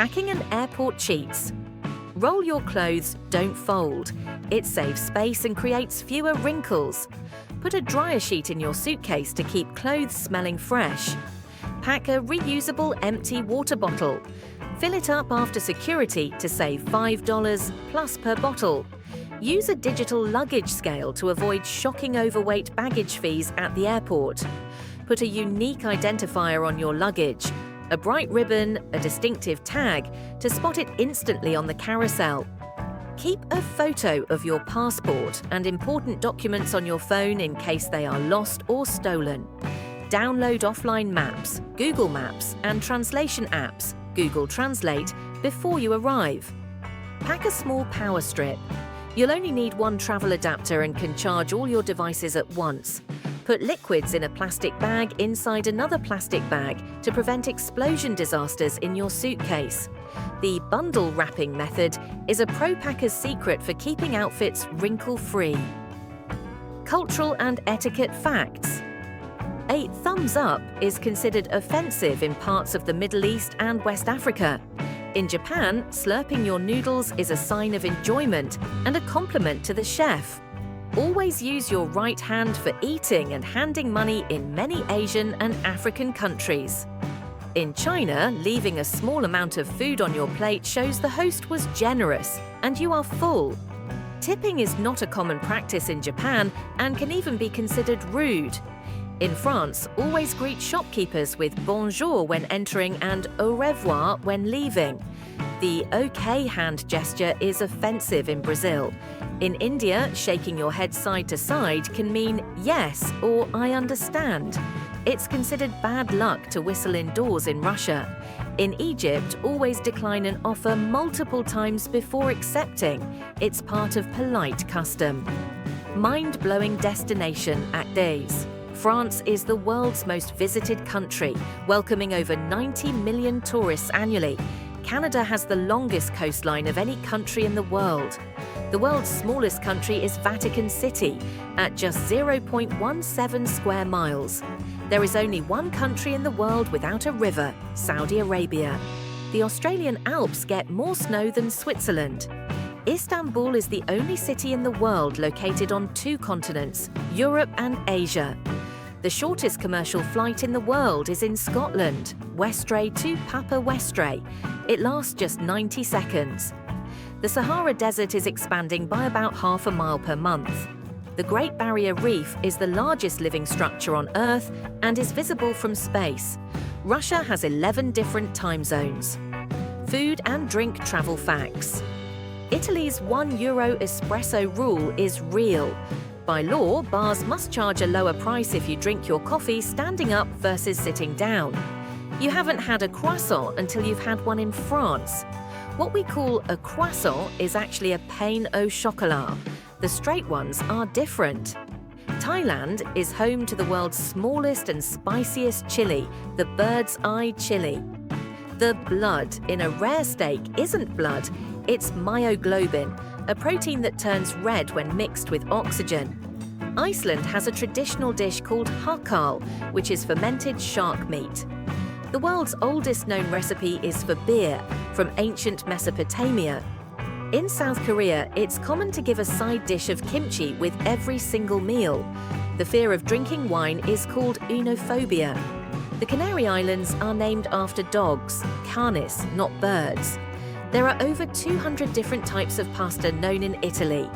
Packing an airport cheats. Roll your clothes, don't fold. It saves space and creates fewer wrinkles. Put a dryer sheet in your suitcase to keep clothes smelling fresh. Pack a reusable empty water bottle. Fill it up after security to save $5 plus per bottle. Use a digital luggage scale to avoid shocking overweight baggage fees at the airport. Put a unique identifier on your luggage, a bright ribbon, a distinctive tag, to spot it instantly on the carousel. Keep a photo of your passport and important documents on your phone in case they are lost or stolen. Download offline maps, Google Maps, and translation apps, Google Translate, before you arrive. Pack a small power strip. You'll only need one travel adapter and can charge all your devices at once. Put liquids in a plastic bag inside another plastic bag to prevent explosion disasters in your suitcase. The bundle wrapping method is a pro packer's secret for keeping outfits wrinkle-free. Cultural and etiquette facts. A thumbs up is considered offensive in parts of the Middle East and West Africa. In Japan, slurping your noodles is a sign of enjoyment and a compliment to the chef. Always use your right hand for eating and handing money in many Asian and African countries. In China, leaving a small amount of food on your plate shows the host was generous and you are full. Tipping is not a common practice in Japan and can even be considered rude. In France, always greet shopkeepers with bonjour when entering and au revoir when leaving. The OK hand gesture is offensive in Brazil. In India, shaking your head side to side can mean yes or I understand. It's considered bad luck to whistle indoors in Russia. In Egypt, always decline an offer multiple times before accepting. It's part of polite custom. Mind-blowing destination actes. France is the world's most visited country, welcoming over 90 million tourists annually. Canada has the longest coastline of any country in the world. The world's smallest country is Vatican City, at just 0.17 square miles. There is only one country in the world without a river, Saudi Arabia. The Australian Alps get more snow than Switzerland. Istanbul is the only city in the world located on 2 continents, Europe and Asia. The shortest commercial flight in the world is in Scotland, Westray to Papa Westray. It lasts just 90 seconds. The Sahara Desert is expanding by about half a mile per month. The Great Barrier Reef is the largest living structure on Earth and is visible from space. Russia has 11 different time zones. Food and drink travel facts. Italy's €1 espresso rule is real. By law, bars must charge a lower price if you drink your coffee standing up versus sitting down. You haven't had a croissant until you've had one in France. What we call a croissant is actually a pain au chocolat. The straight ones are different. Thailand is home to the world's smallest and spiciest chili, the bird's eye chili. The blood in a rare steak isn't blood, it's myoglobin, a protein that turns red when mixed with oxygen. Iceland has a traditional dish called hakal, which is fermented shark meat. The world's oldest known recipe is for beer, from ancient Mesopotamia. In South Korea, it's common to give a side dish of kimchi with every single meal. The fear of drinking wine is called oenophobia. The Canary Islands are named after dogs, canis, not birds. There are over 200 different types of pasta known in Italy.